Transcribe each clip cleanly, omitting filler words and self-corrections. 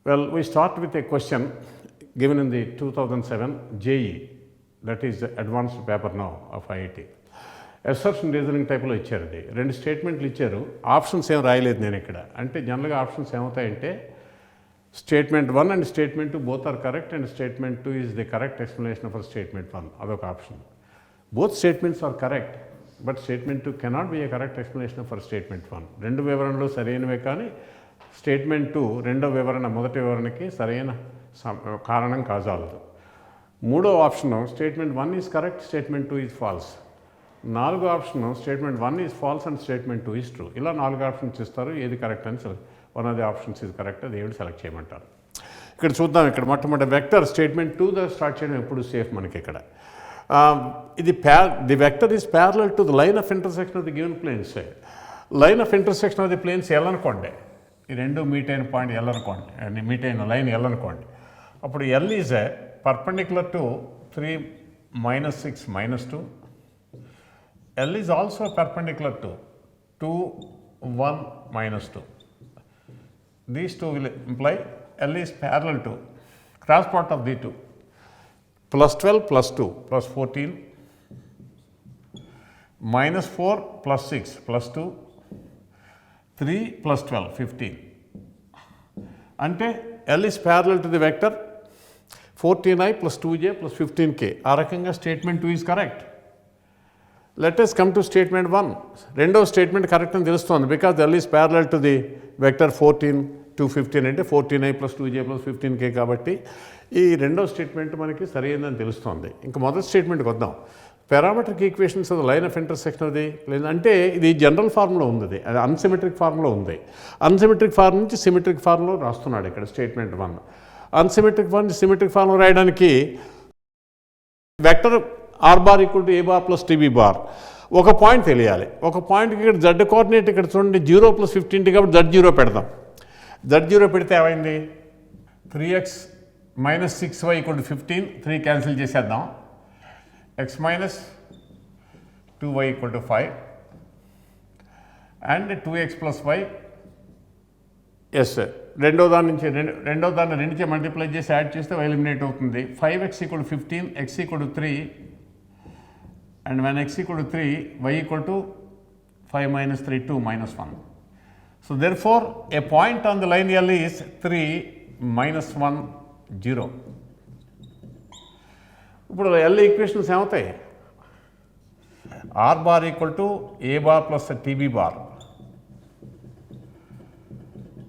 Well, we start with a question given in the 2007 JE, that is the advanced paper now of IIT. Assertion reasoning type లో ఇచ్చారండి. రెండు స్టేట్మెంట్లు ఇచ్చారు. Options ఏం రాయలేదు నేను ఇక్కడ. అంటే జనరల్గా ఆప్షన్స్ ఏమవుతాయంటే statement 1 and statement 2 both are correct and statement 2 is the correct explanation for statement 1. అదొక option. Both statements are correct but statement 2 cannot be a correct explanation for statement 1. రెండు వివరణలు సరైనవే కానీ స్టేట్మెంట్ 2 రెండో వివరణ మొదటి వివరణకి సరైన కారణం కాజాలదు. మూడో option statement 1 is correct, statement 2 is false. నాలుగో option statement 1 is false and statement 2 is true. ఇలా 4 ఆప్షన్స్ ఇస్తారు. ఏది కరెక్ట్ అని one of the options is correct, అది ఏమిటి సెలెక్ట్ చేయమంటారు. ఇక్కడ చూద్దాం. ఇక్కడ మొట్టమొదటి వెక్టర్ స్టేట్మెంట్ 2 దగ్గర స్టార్ట్ చేయడం ఎప్పుడు సేఫ్ మనకి. ఇక్కడ ఇది the vector is parallel to the line of intersection of the given planes. Line of intersection of the planes L అనుకోండి, ఈ రెండు మీట్ అయిన పాయింట్ ఎల్ అనుకోండి, మీట్ అయిన లైన్ ఎల్ అనుకోండి. అప్పుడు L is perpendicular to 3 - 6 - 2. L is also perpendicular to 2 1 - 2. These two will imply L is parallel to cross product of the two, +12 + 2 + 14 -4 + 6 + 2 3 + 12 15. అంటే L is parallel to the vector 14i + 2j + 15k. ఆ రకంగా statement 2 is correct. Let us come to statement 1. రెండో statement correct అని తెలుస్తుంది because L is parallel to the vector 14 to 15 అంటే 14i + 2j + 15k కాబట్టి ఈ రెండో స్టేట్మెంట్ మనకి సరైనదని తెలుస్తుంది. ఇంకా మొదటి స్టేట్మెంట్కి వద్దాం. Parametric equations of the line of intersection of the plane అంటే ఇది జనరల్ ఫార్మ్లో ఉంది, అది అన్సిమెట్రిక్ ఫార్మ్లో ఉంది. అన్సిమెట్రిక్ ఫార్మ్ నుంచి సిమెట్రిక్ ఫార్మ్లో రాస్తున్నాడు ఇక్కడ స్టేట్మెంట్ 1. అన్సిమెట్రిక్ ఫార్మ్ నుంచి సిమెట్రిక్ ఫార్మ్లో రాయడానికి vector r bar = a bar + tb bar. ఒక పాయింట్ తెలియాలి. ఒక పాయింట్కి ఇక్కడ z కోఆర్డినేట్ ఇక్కడ చూడండి 0 + 15 కాబట్టి z0 పెడదాం. z0 పెడితే ఏమైంది 3x - 6y = 15. 3 క్యాన్సిల్ చేసేద్దాం. x - 2y = 5 and 2x + y. Yes, రెండో దాన్ని 2 మల్టిప్లై చేసి యాడ్ చేస్తే ఎలిమినేట్ అవుతుంది. 5x = 15, x = 3 and when x = 3, y = 5 - 3 2 - 1. So therefore a point on the line L is 3 - 1 0. ఇప్పుడు L ఈక్వేషన్స్ ఏమవుతాయి? r bar = a bar + tb bar.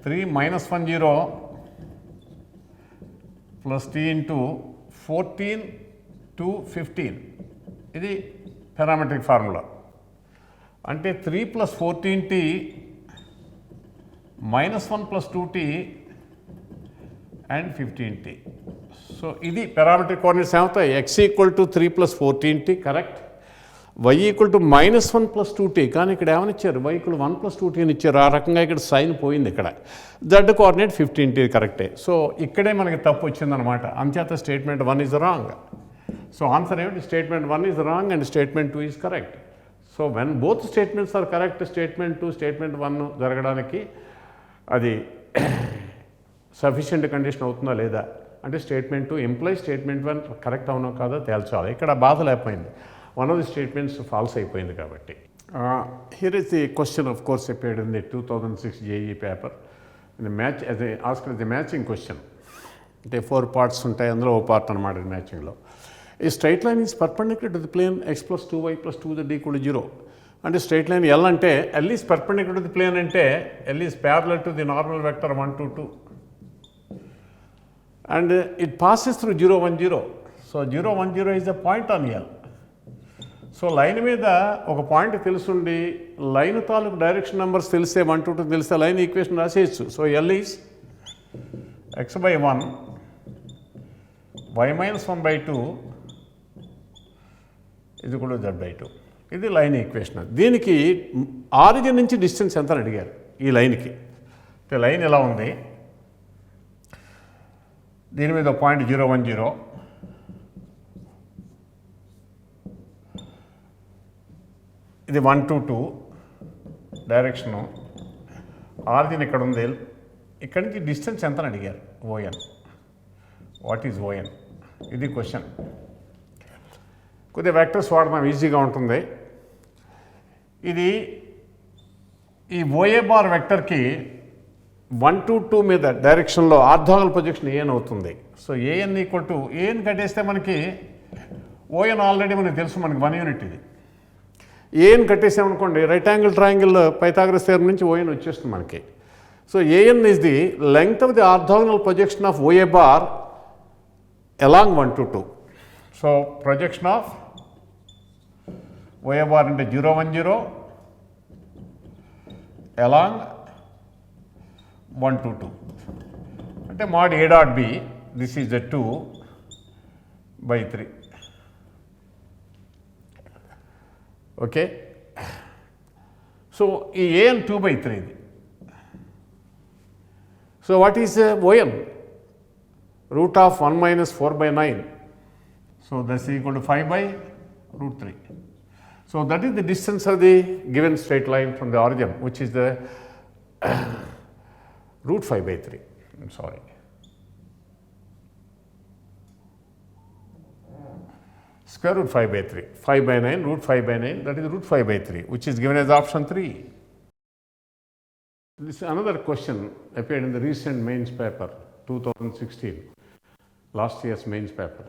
3 - 1 0 plus t into 14 to 15. ఇది parametric formula. అంటే 3 + 14t -1 + 2t and 15t. So ఇది parametric coordinates ఏమవుతాయి? x = 3 + 14t correct, y = -1 + 2t. కానీ ఇక్కడ ఏమని ఇచ్చారు? y = 1 + 2t అని ఇచ్చారు. ఆ రకంగా ఇక్కడ సైన్ పోయింది. ఇక్కడ z కోఆర్డినేట్ 15t కరెక్టే. సో ఇక్కడే మనకి తప్పు వచ్చిందనమాట. అంచేత statement 1 is wrong. So answer ఏమిటి? Statement 1 is wrong and statement 2 is correct. So when both statements are correct, statement 2 statement 1 జరగడానికి అది సఫిషియెంట్ కండిషన్ అవుతుందా లేదా అంటే స్టేట్మెంట్ 2 ఎంప్లాయ్ స్టేట్మెంట్ 1 కరెక్ట్ అవునో కాదో తేల్చాలి. ఇక్కడ బాధ లేకపోయింది, one of the statements false అయిపోయింది కాబట్టి. Here is the question of course appeared in the 2006 JE paper. ఇది మ్యాచ్ అది ఆస్క్డ్ ది మ్యాచింగ్ క్వశ్చన్. అంటే 4 పార్ట్స్ ఉంటాయి, అందులో ఓ పార్ట్ అనమాట మ్యాచింగ్లో. ఈ straight line is perpendicular to the plane x + 2y + 2z = 0. అంటే స్ట్రైట్ లైన్ L అంటే L is perpendicular to the plane అంటే L is parallel to the normal vector 1 2 2 and it passes through 0 1 0. So 0 1 0 is the point on L. So line మీద ఒక point తెలుసుండి line తాలూకు direction numbers తెలిస్తే 1 2 2 తెలిస్తే line equation రాసేయచ్చు. So L is x/1 y - 1/2 ఇది కూడా z/2. ఇది లైన్ ఈక్వేషన్. దీనికి ఆరిజిన్ నుంచి డిస్టెన్స్ ఎంత అని అడిగారు ఈ లైన్కి. అంటే లైన్ ఎలా ఉంది? దీని మీద పాయింట్ 0 1 0, ఇది 1 2 2 డైరెక్షను. ఆరిజిన్ ఇక్కడ ఉంది ఇక్కడి నుంచి డిస్టెన్స్ ఎంత అని అడిగారు ఓఎన్. What is ఓఎన్? ఇది క్వశ్చన్. కొద్దిగా వెక్టర్స్ వాడడం ఈజీగా ఉంటుంది. ఇది ఈ ఓఏ బార్ వెక్టర్కి 1 to 2 మీద డైరెక్షన్లో ఆర్థోగోనల్ ప్రొజెక్షన్ ఏఎన్ అవుతుంది. So AN equal to AN కట్టేస్తే మనకి ఓఎన్ ఆల్రెడీ మనకి తెలుసు, మనకి 1 యూనిట్ ఇది. ఏఎన్ కట్టేసామనుకోండి right angle triangle Pythagoras theorem నుంచి ఓఎన్ వచ్చేస్తుంది మనకి. So A N is the length of the orthogonal projection of O A bar along 1 to 2. So projection of O A bar అంటే 0, 1, 0 అలాంగ్ 1 to 2 అంటే mod A dot B, this is the 2/3. Okay. So ఈ A N 2/3 ఇది. So what is O N? Root of 1 minus 4/9. So that's equal to 5/√3. So that is the distance of the given straight line from the origin, which is the root 5/3. I'm sorry. Square root 5/3. 5/9, root 5/9, that is root 5/3, which is given as option 3. This is another question appeared in the recent mains paper, 2016, last year's mains paper.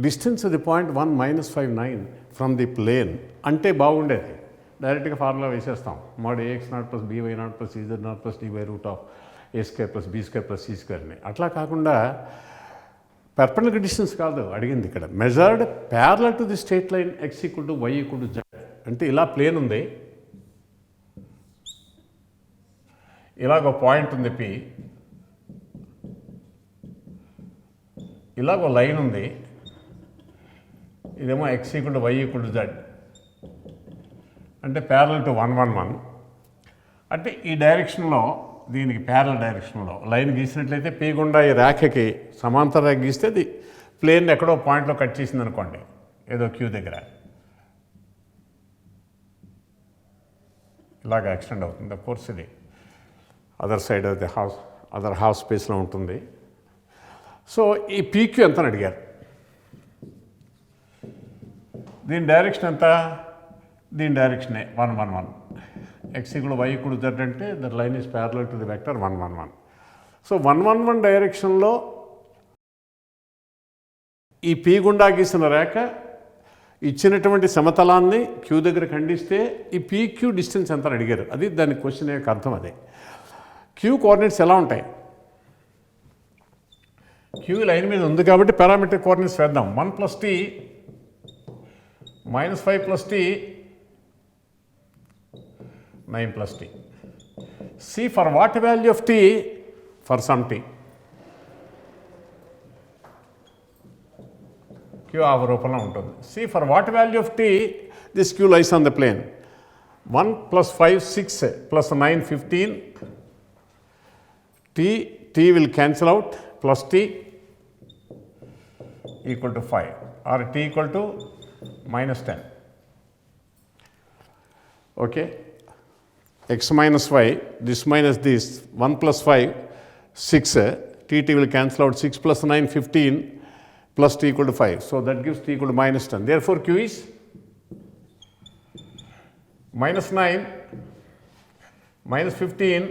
Distance of the point 1 minus 5/9 from the plane అంటే బాగుండేది, డైరెక్ట్గా formula వేసేస్తాం. mod ax0 plus by0 plus z0 plus d/√a² plus b² plus c² అని. అట్లా కాకుండా perpendicular distance కాదు అడిగింది ఇక్కడ, measured parallel to the straight line x = y = z. అంటే ఇలా ప్లేన్ ఉంది, ఇలాగ పాయింట్ ఉంది P, ఇలాగ లైన్ ఉంది, ఇదేమో x = y = z అంటే ప్యారలల్ టు 1, 1, 1. అంటే ఈ డైరెక్షన్లో దీనికి ప్యారలల్ డైరెక్షన్లో లైన్ గీసినట్లయితే P గుండా ఈ రేఖకి సమాంతర రేఖ గీస్తే అది ప్లేన్ ఎక్కడో పాయింట్లో కట్ చేసింది అనుకోండి, ఏదో Q దగ్గర ఇలాగ ఎక్స్టెండ్ అవుతుంది. ఆఫ్ కోర్స్ ఇది other side of the house, other house స్పేస్లో ఉంటుంది. సో ఈ PQ ఎంత అని అడిగారు. దీని డైరెక్షన్ ఎంత? దీని డైరెక్షనే 1, 1, 1. x = y = z అంటే the line is parallel to the vector 1, 1, 1. So 1, 1, 1 డైరెక్షన్లో ఈ P గుండా గీసిన రేఖ ఇచ్చినటువంటి సమతలాన్ని Q దగ్గర ఖండిస్తే ఈ PQ డిస్టెన్స్ ఎంత అని అడిగారు. అది దాని క్వశ్చన్ యొక్క అర్థం. అదే Q కోఆర్డినేట్స్ ఎలా ఉంటాయి? Q లైన్ మీద ఉంది కాబట్టి పారామెట్రిక్ కోఆర్డినేట్స్ వేద్దాం. 1 + t -5 + t 9 + t. See for what value of t? For some t. Q ఆ రూపంలో ఉంటుంది. See for what value of t this Q lies on the plane. 1 + 5 6 + 9 15. T will cancel out, plus t equal to 5 or t equal to -10. Okay. X minus y, this minus this, 1 + 5, 6, t will cancel out, 6 + 9, 15, plus t equal to 5. So that gives t equal to -10. Therefore, Q is -9, -15,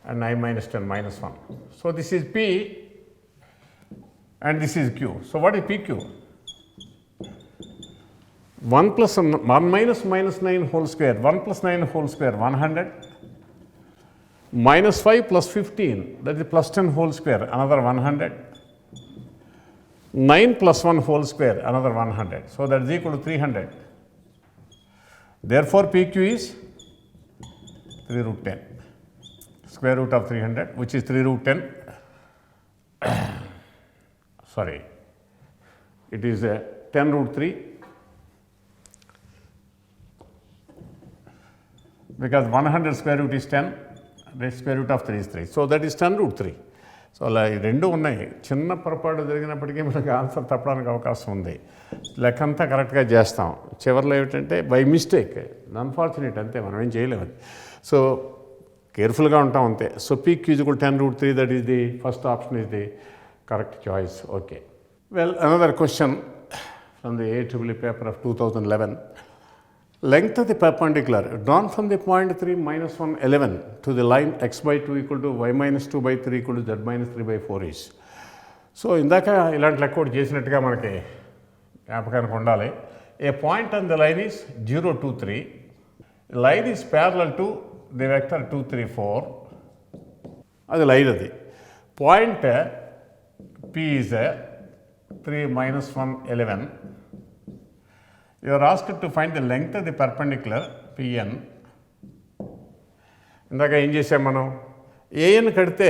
and 9 - 10, -1. So this is P and this is Q. So what is PQ? 1 + 9 whole square, 1 + 9 whole square, 100, -5 + 15, that is +10 whole square, another 100, 9 + 1 whole square, another 100. So that is equal to 300. Therefore, PQ is 3√10, square root of 300, which is 3√10. Sorry, it is 10√3. Because 100 square root is 10, the square root of 3 is 3. So that is 10√3. So అలా ఈ రెండు ఉన్నాయి. చిన్న పొరపాటు జరిగినప్పటికీ మనకి answer తప్పడానికి అవకాశం ఉంది. లెక్కంతా కరెక్ట్గా చేస్తాం, చివరిలో ఏమిటంటే బై మిస్టేక్, అన్ఫార్చునేట్, అంతే, మనం ఏం చేయలేము. సో కేర్ఫుల్గా ఉంటాం అంతే. So PQ is equal to 10√3, that is the first option is the correct choice. Okay. Well, another question from the EAPCET paper of 2011. Length of the perpendicular drawn from the point 3 minus 1 11 to the line x/2 equal to y minus 2/3 equal to z minus 3/4 is. So ఇందాక ఇలాంటి లెక్క ఒకటి చేసినట్టుగా మనకి జ్ఞాపకానికి ఉండాలి. A point on the line is 0, 2, 3. Line is parallel to the vector 2, 3, 4. అది line అది. Point P is 3 minus 1 11. You are asked to find the length of the perpendicular Pn. ఇందాక ఏం చేసాం మనం, ఏఎన్ కడితే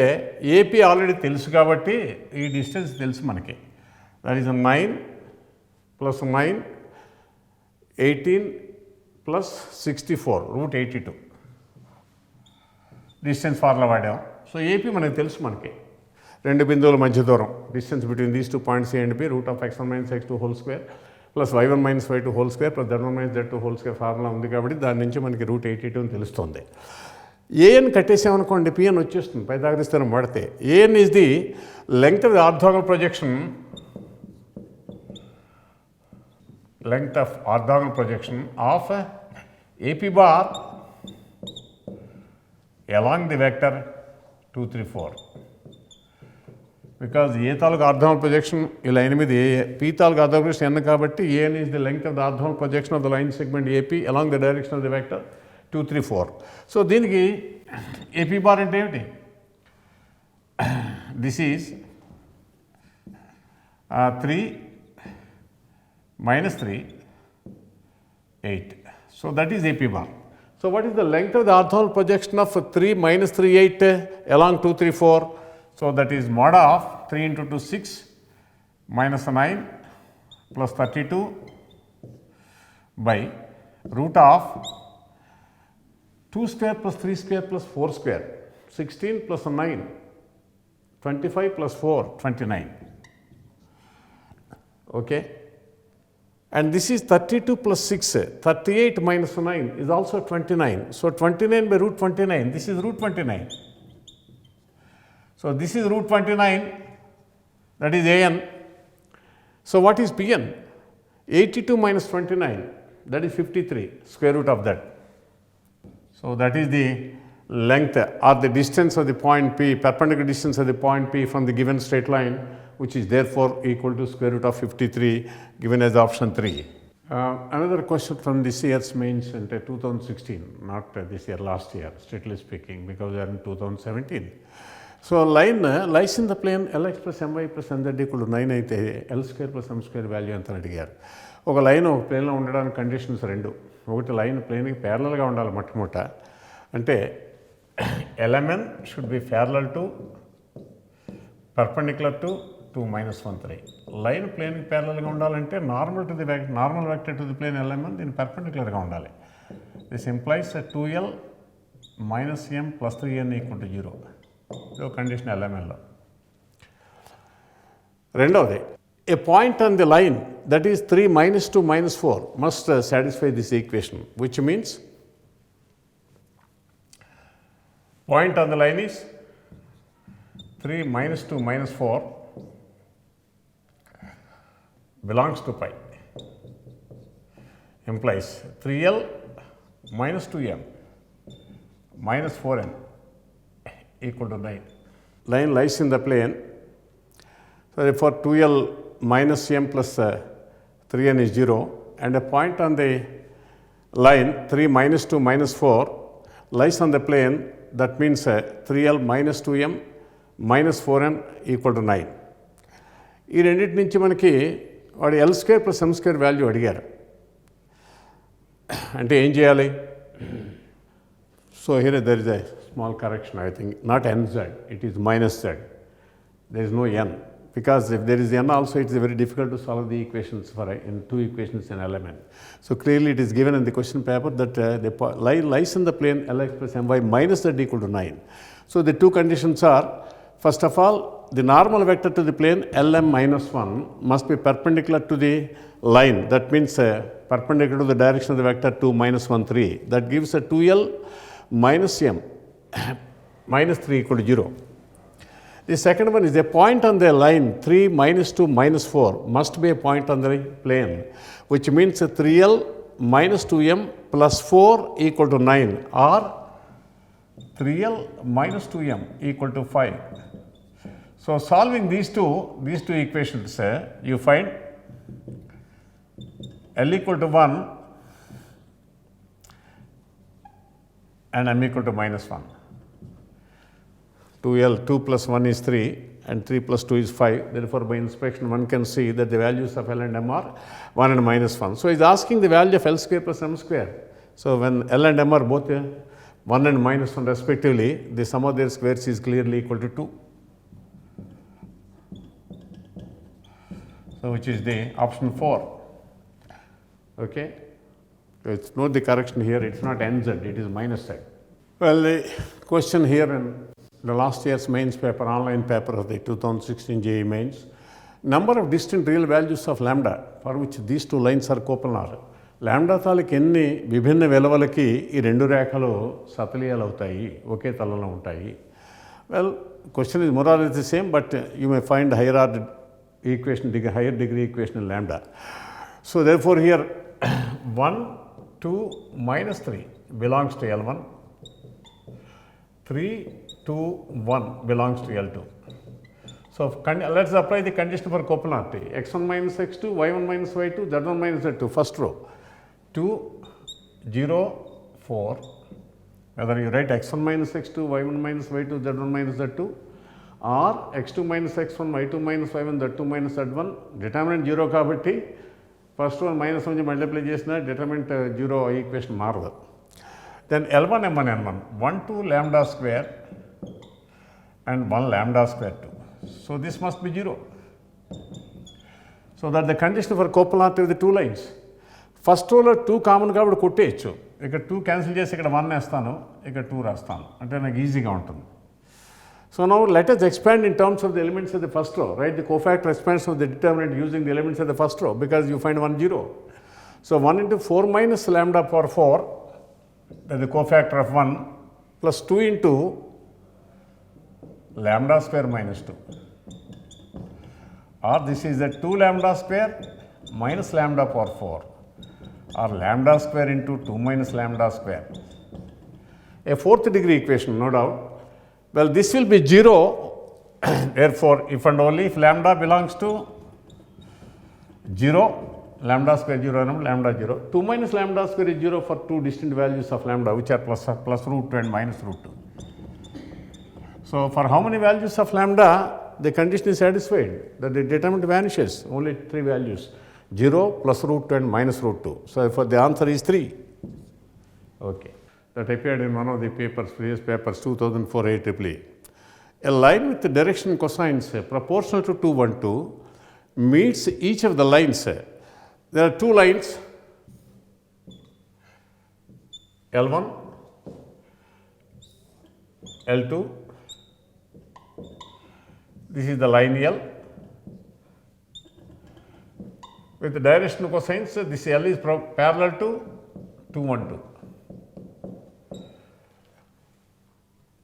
ఏపీ ఆల్రెడీ తెలుసు కాబట్టి ఈ డిస్టెన్స్ తెలుసు మనకి. దట్ ఈస్ 9 + 9 18 + 64 √82 డిస్టెన్స్ ఫార్ములా వాడాం. సో ఏపీ మనకి తెలుసు, మనకి రెండు బిందువుల మధ్య దూరం distance between these 2 points A and B √(x1 - x2) whole square + y1 - y2 whole square + z1 - z2 whole square formula ఉంది కాబట్టి దాని నుంచి మనకి √82 అని తెలుస్తుంది. ఏఎన్ కట్టేసామనుకోండి పిఎన్ వచ్చేస్తుంది, పైథాగరస్ వాడితే. AN is the length of the orthogonal projection, length of orthogonal projection of AP bar along the vector 2, 3, 4. Because A తాలూకు ఆర్థోగోనల్ ప్రొజెక్షన్ ఈ లైన్ మీద P తాలూకు ఆర్థోగోనల్ ప్రొజెక్షన్ n కాబట్టి AN is the length of the orthogonal projection of the line segment AP along the direction of the vector 2, 3, 4. So దీనికి AP bar అంటే ఏమిటి? This is 3 minus 3, 8. So that is AP bar. So what is the length of the orthogonal projection of 3 minus 3, 8 along 2, 3, 4? So that is mod of 3 into 2, 6 minus 9 plus 32 by root of 2 square plus 3 square plus 4 square, 16 plus 9, 25 plus 4, 29. Okay. And this is 32 plus 6, 38 minus 9 is also 29. So 29 by √29, this is √29. So this is √29, that is AN. So what is PN? 82 minus 29, that is 53, square root of that. So that is the length or the distance of the point P, perpendicular distance of the point P from the given straight line, which is therefore equal to square root of 53, given as option 3. Another question from this year's mains in 2016, not this year, last year, strictly speaking, because we are in 2017. So line lies in the plane Lx plus My plus Nz equal to 9 అయితే L² plus M² value ఎంత అని అడిగారు. ఒక line ఒక ప్లేన్లో ఉండడానికి conditions రెండు. ఒకటి లైన్ ప్లేన్కి ప్యారలల్గా ఉండాలి మొట్టమొదట, అంటే LMN should be parallel to perpendicular to 2, minus 1, 3. Line ప్లేన్కి ప్యారలల్గా ఉండాలంటే normal vector to the plane LMN దీని పర్పెండిక్యులర్గా ఉండాలి. This implies 2L minus M plus 3N equal to 0. So condition LMNలో. రెండవది, a point on the line that is 3 minus 2 minus 4 must satisfy this equation, which means point on the line is 3 minus 2 minus 4 belongs to pi, implies 3L minus 2M minus 4N equal to 9. Line lies in the plane. So therefore 2L minus M plus 3N is 0, and a point on the line 3 minus 2 minus 4 lies on the plane. That means 3L minus 2M minus 4N equal to 9. ఈ రెండింటి నుంచి మనకి వాడు L² plus M² value అడిగారు. అంటే ఏం చేయాలి? So here there is a small correction, I think, not NZ, it is minus Z. There is no N, because if there is N also, it is very difficult to solve the equations for in two equations in element. So clearly it is given in the question paper that the line lies in the plane Lx plus My minus Z equal to 9. So the two conditions are, first of all, the normal vector to the plane Lm minus 1 must be perpendicular to the line. That means perpendicular to the direction of the vector 2 minus 1, 3. That gives a 2L minus M minus 3 equal to 0. The second one is a point on the line 3, minus 2, minus 4 must be a point on the plane, which means 3L minus 2M plus 4 equal to 9, or 3L minus 2M equal to 5. So, solving these two equations, you find L equal to 1 and M equal to minus 1. 2L, 2 plus 1 is 3 and 3 plus 2 is 5. Therefore, by inspection one can see that the values of L and M are 1 and minus 1. So, he is asking the value of L square plus M square. So, when L and M are both 1 and minus 1 respectively, the sum of their squares is clearly equal to 2. So, which is the option 4. Okay. So, it's note the correction here, it is not NZ, it is minus Z. Well, the question here in the last year's mains paper, online paper of the 2016 JEE mains, number of distinct real values of lambda for which these two lines are coplanar. Lambda తాలూకు ఎన్ని విభిన్న విలువలకి ఈ రెండు రేఖలు సతలీయాలు అవుతాయి, ఒకే తలంలో ఉంటాయి. Well, question is more or less the same, but you may find higher order equation, higher degree equation in lambda. So, therefore, here 1, 2, minus 3 belongs to L1, 3, 2, 1 belongs to L2. So, let us apply the condition for coplanarity, x1 minus x2, y1 minus y2, z1 minus z2, first row, 2, 0, 4, whether you write x1 minus x2, y1 minus y2, z1 minus z2, or x2 minus x1, y2 minus y1, z2 minus z1, determinant 0 kabatti, first one minus 1 multiply chesina determinant 0 equation maradu. Then L1, M1, N1, 1, 2 lambda square and 1 lambda square 2. So, this must be 0. So, that the condition for coplanar of the two lines. First row lo 2 common kabatti kotteychu. Ikkada 2 cancel chesi ikkada 1 estanu, ikkada 2 rastanu. Ante naku easy ga untundi. So, now let us expand in terms of the elements of the first row, right? The cofactor expansion of the determinant using the elements of the first row, because you find 1, 0. So, 1 into 4 minus lambda power 4, that is the cofactor of 1, plus 2 into lambda square minus 2, or this is the 2 lambda square minus lambda power 4, or lambda square into 2 minus lambda square. A fourth degree equation, no doubt. Well, this will be 0, therefore, if and only if lambda belongs to 0, lambda square 0, lambda 0. 2 minus lambda square is 0 for two distinct values of lambda, which are plus root 2 and minus root 2. So, for how many values of lambda the condition is satisfied, that the determinant vanishes, only 3 values, 0, plus root 2 and minus root 2. So, therefore, the answer is 3. Okay. That appeared in one of the papers, previous papers, 2004 AEEE. A line with the direction cosines proportional to 2, 1, 2 meets each of the lines. There are two lines, L1, L2. This is the line L. With the direction cosines, this L is parallel to 2, 1, 2.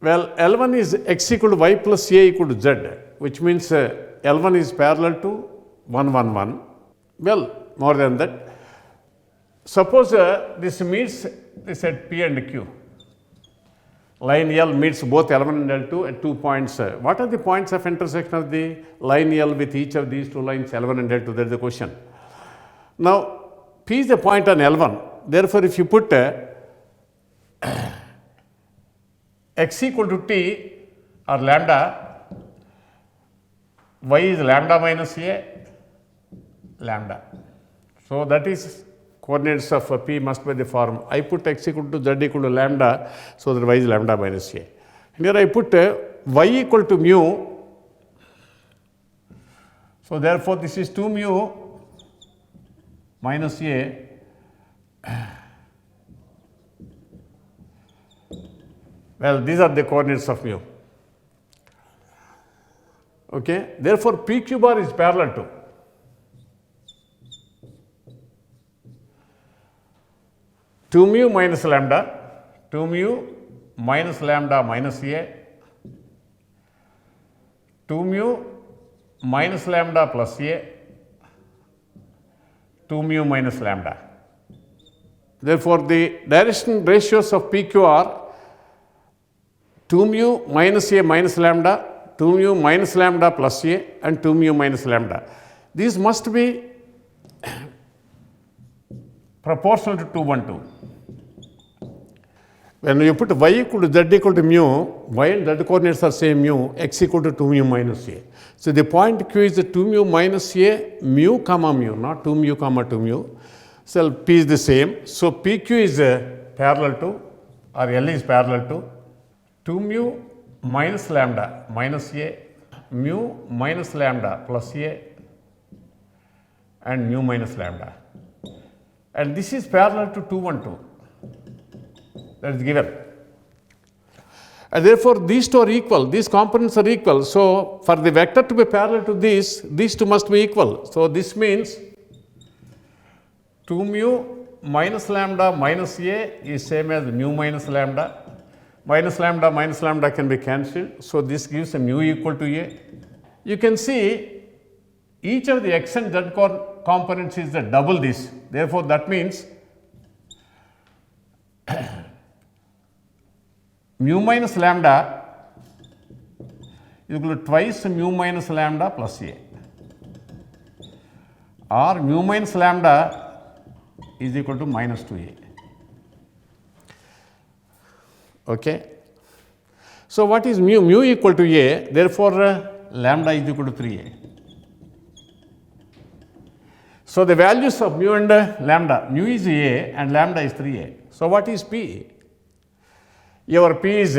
Well, L1 is x equal to y plus a equal to z, which means L1 is parallel to 1, 1, 1. Well, more than that. Suppose this meets the set P and Q. Line L meets both L1 and L2 at 2 points. What are the points of intersection of the line L with each of these two lines L1 and L2? That is the question. Now, P is the point on L1. Therefore, if you put x equal to t or lambda, y is lambda minus a, lambda. So, that is coordinates of P must be the form. I put x equal to z equal to lambda, so that y is lambda minus a. And here I put y equal to mu. So, therefore, this is 2 mu minus a. Well, these are the coordinates of mu. Okay. Therefore, PQ bar is parallel to 2 mu minus lambda, 2 mu minus lambda minus a, 2 mu minus lambda plus a, 2 mu minus lambda. Therefore, the direction ratios of PQ are 2 mu minus a minus lambda, 2 mu minus lambda plus a, and 2 mu minus lambda. These must be proportional to 2, 1, 2. When you put y equal to z equal to mu, y and z coordinates are same mu, x equal to 2 mu minus a. So the point Q is the 2 mu minus a, mu comma mu, not 2 mu comma 2 mu. So P is the same. So PQ is parallel to, or L is parallel to 2 mu minus lambda minus a, mu minus lambda plus a, and mu minus lambda. And this is parallel to 2, 1, 2. That is given. And therefore, these two are equal, these components are equal. So, for the vector to be parallel to these two must be equal. So, this means 2 mu minus lambda minus a is same as mu minus lambda. Minus lambda can be cancelled. So, this gives a mu equal to a. You can see each of the x and z components is the double this. Therefore, that means mu minus lambda is equal to twice mu minus lambda plus a, or mu minus lambda is equal to minus 2a. Okay. So, what is mu? Mu equal to a, therefore, lambda is equal to 3a. So, the values of mu and lambda, mu is a and lambda is 3a. So, what is P? Your P is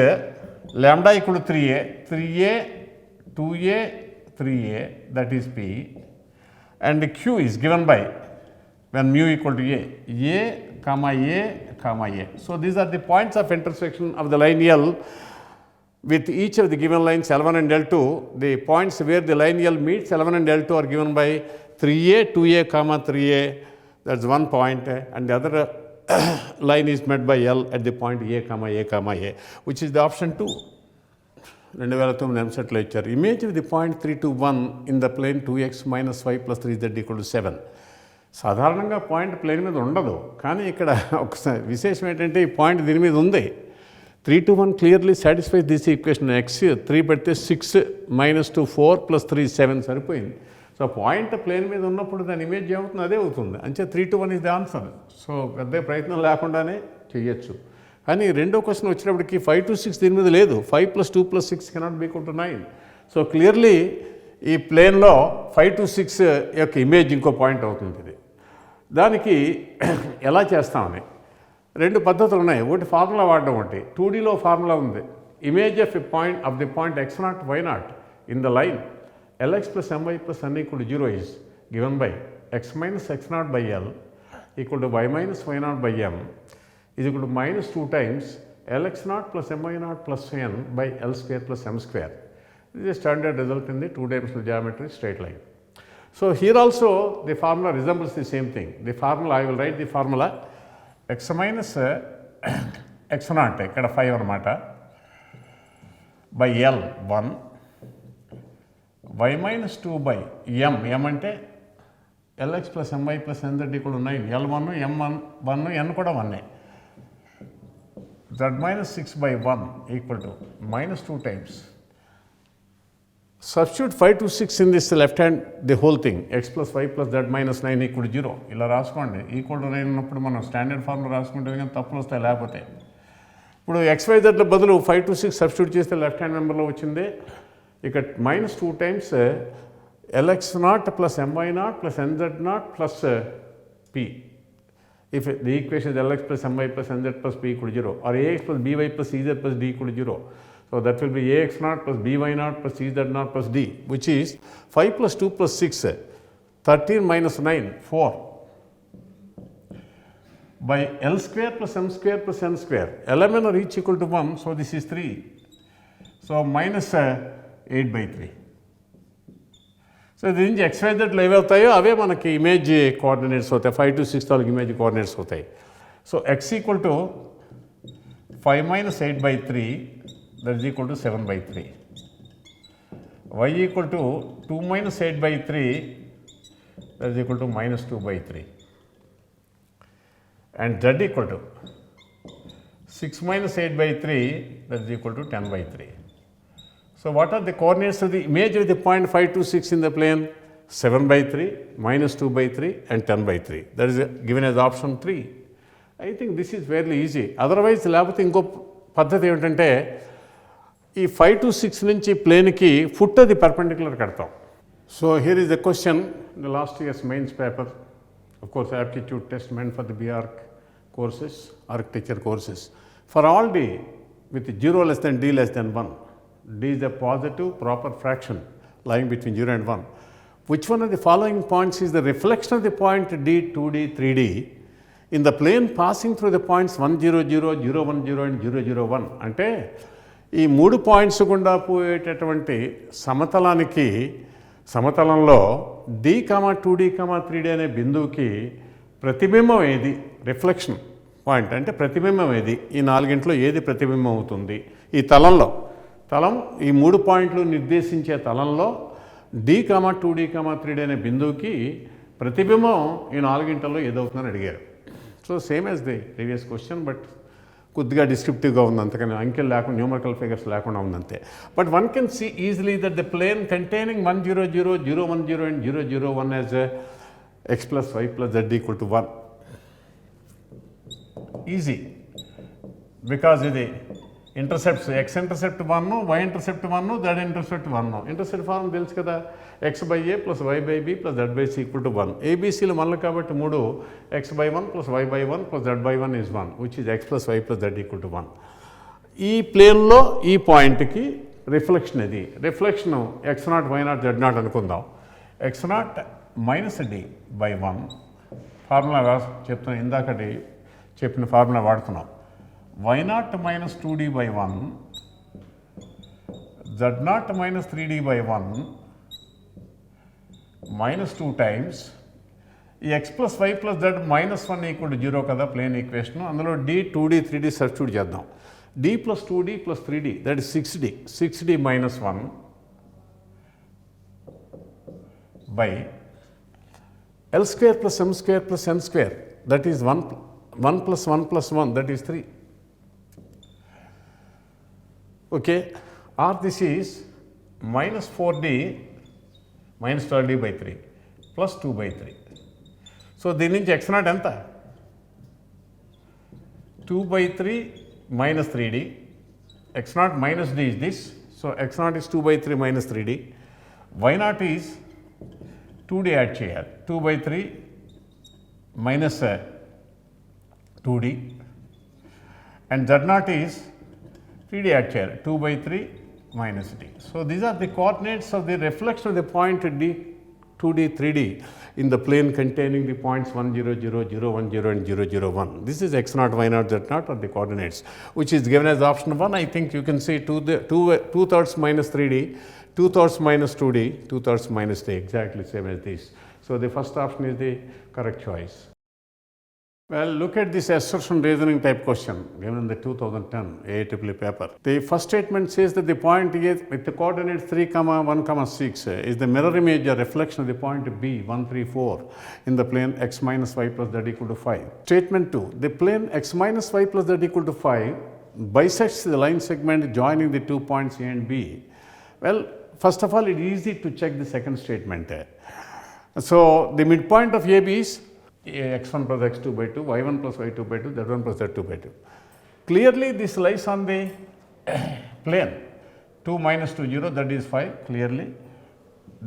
lambda equal to 3a, 3a, 2a, 3a, that is P, and Q is given by when mu equal to a, comma a, comma a. So, these are the points of intersection of the line L with each of the given lines L1 and L2. The points where the line L meets L1 and L2 are given by 3a, 2a, comma 3a, that is one point, and the other line is met by L at the point a, comma a, comma a, which is the option 2. 2009 EAPCET lecture. Image of the point 3 to 1 in the plane 2x minus y plus 3z equal to 7. సాధారణంగా point plane మీద ఉండదు, కానీ ఇక్కడ ఒకసారి విశేషం ఏంటంటే ఈ point దీని మీద ఉంది. 3 to 1 clearly satisfies this equation. x 3 పెడితే 6 minus 2 4 plus 3 7 సరిపోయింది. సో పాయింట్ ప్లేన్ మీద ఉన్నప్పుడు దాని ఇమేజ్ ఏమవుతుంది, అదే అవుతుంది. అంటే 3 to 1 is the answer. So పెద్ద ప్రయత్నం లేకుండానే చేయొచ్చు. కానీ రెండో క్వశ్చన్ వచ్చినప్పటికి 5 to 6 దీని మీద లేదు. 5 plus 2 plus 6 cannot be equal to 9. So clearly ఈ ప్లేన్లో 5 to 6 యొక్క ఇమేజ్ ఇంకో పాయింట్ అవుతుంది. ఇది దానికి ఎలా చేస్తామని రెండు పద్ధతులు ఉన్నాయి. ఒకటి ఫార్ములా వాడడం, ఒకటి 2Dలో ఫార్ములా ఉంది. Image of a point of the point x0 y0 in the line Lx plus My plus N equal to 0 is given by x minus x0 by L equal to y minus y0 by M is equal to minus 2 times Lx0 plus My0 plus N by L square plus M square. This is a standard result in the two-dimensional geometry straight line. So, here also the formula resembles the same thing. The formula, I will write the formula x minus x0 ఇక్కడ 5 అన్నమాట by L 1 y minus 2 by M, M అంటే Lx plus My plus Nz equal to 9, L1 M1 N కూడా 1, z minus 6 by 1 equal to minus 2 times. Substitute 5 to 6 in this left hand, the whole thing, x plus y plus z minus 9 equal to 0. ఇలా రాసుకోండి. Equal to 9 ఉన్నప్పుడు మనం standard formula రాసుకుంటే కానీ తప్పులు వస్తాయి లేకపోతే. ఇప్పుడు xyzల బదులు 5 to 6 సబ్స్టిట్యూట్ చేస్తే లెఫ్ట్ హ్యాండ్ మెంబర్లో వచ్చింది. ఇక minus 2 times Lx0 plus My0 plus Nz0 plus P. If the equation is Lx plus My plus Nz plus P equal to 0, or Ax plus By plus Cz plus D equal to 0. So, that will be Ax0 plus By0 plus Cz0 plus D, which is 5 plus 2 plus 6, 13 minus 9, 4 by L square plus M square plus N square. Element are each equal to 1, so this is 3. So, minus 8 by 3. So, this is xyz ఏవి అవుతాయో అవే మనకి image coordinates అవుతాయి. 5 to 6 తాలూకు image coordinates అవుతాయి. So, x equal to 5 minus 8 by 3, that is equal to 7 by 3. Y equal to 2 minus 8 by 3, that is equal to minus 2 by 3. And Z equal to 6 minus 8 by 3, that is equal to 10 by 3. So what are the coordinates of the image of the point 5 to 6 in the plane? 7 by 3, minus 2 by 3 and 10 by 3. That is given as option 3. I think this is fairly easy. Otherwise, లేకపోతే ఇంకో పద్ధతి ఏమిటంటే ఈ 5 to 6 నుంచి ప్లేన్కి foot అది perpendicular కడతాం. So here is the question in the last years mains paper. Of course, aptitude test meant for the BArch courses, architecture courses. For all D with 0 less than D less than 1, D is a positive proper fraction lying between 0 and 1. Which one of the following points is the reflection of the point D, 2D, 3D in the plane passing through the points 1, 0, 0, 0, 1, 0 and 0, 0, 1? అంటే ఈ 3 points గుండా పోయేటటువంటి సమతలంలో D, 2D, 3D అనే బిందువుకి ప్రతిబింబం ఏది? Reflection point అంటే ప్రతిబింబం ఏది? ఈ నాలుగింట్లో ఏది ప్రతిబింబం అవుతుంది? ఈ తలం ఈ 3 పాయింట్లు నిర్దేశించే తలంలో D, 2D, 3D అనే బిందువుకి ప్రతిబింబం ఈ నాలుగింటల్లో ఏదవుతుందని అడిగారు. So same as the previous question, but కొద్దిగా డిస్క్రిప్టివ్గా ఉంది, అంతకని అంకెలు లేకుండా న్యూమరికల్ ఫిగర్స్ లేకుండా ఉందంతే. But one can see easily that the plane containing 1, 0, 0, 0, 1, 0 and 0, 0, 1 as x plus y plus z equal to 1. Easy, because ఇది intercepts x intercept 1, y intercept 1, z intercept 1. Intercept form తెలుసు కదా, x by a plus y by b plus z by c equal to 1. ABCలు 1 కాబట్టి 3 x by 1 plus y by 1 plus z by 1 is 1, which is x plus y plus z equal to 1. ఈ ప్లేన్లో ఈ పాయింట్కి reflection ఇది. Reflection x0, y0, z0 అనుకుందాం. x0 minus d by 1 formula చెప్తున్నా, ఇందాకటి చెప్పిన ఫార్ములా వాడుతున్నాం. y0 minus 2d by 1, z0 minus 3d by 1 minus 2 times ఈ x plus y plus z minus 1 equal to 0 కదా ప్లేన్ ఈక్వేషన్. అందులో d, 2d, 3d substitute చేద్దాం. d plus 2d plus 3d, that is 6d. 6d minus 1 by L square plus m square plus n square, that is 1 plus 1 plus 1, that is 3. Okay, or this is minus 4d minus 12d by 3 plus 2 by 3. So దీని నుంచి x0 ఎంత? 2 by 3 minus 3d. x0 minus d is this. So x0 is 2 by 3 minus 3d. y0 is 2d add చేయాలి. 2 by 3 minus 2d. And z0 is 3d add చేయాలి. 2 by 3 minus d. So these are the coordinates of the reflection of the point d, 2d, 3d in the plane containing the points 1, 0, 0, 0, 1, 0 and 0, 0, 1. This is x0, y0, z0 are the coordinates, which is given as option 1. I think you can see 2/3 minus 3d, 2/3 minus 2d, 2/3 minus d, exactly same as this. So the first option is the correct choice. Well, look at this assertion reasoning type question given in the 2010 EAPCET paper. The first statement says that the point A with the coordinates 3, 1, 6 is the mirror image or reflection of the point B 1, 3, 4 in the plane x minus y plus z equal to 5. Statement 2, the plane x minus y plus z equal to 5 bisects the line segment joining the 2 points A and B. Well, first of all, it is easy to check the second statement. So the midpoint of AB is x1 plus x2 by 2, y1 plus y2 by 2, z1 plus z2 by 2. Clearly this lies on the plane 2 minus 2, 0, that is 5, clearly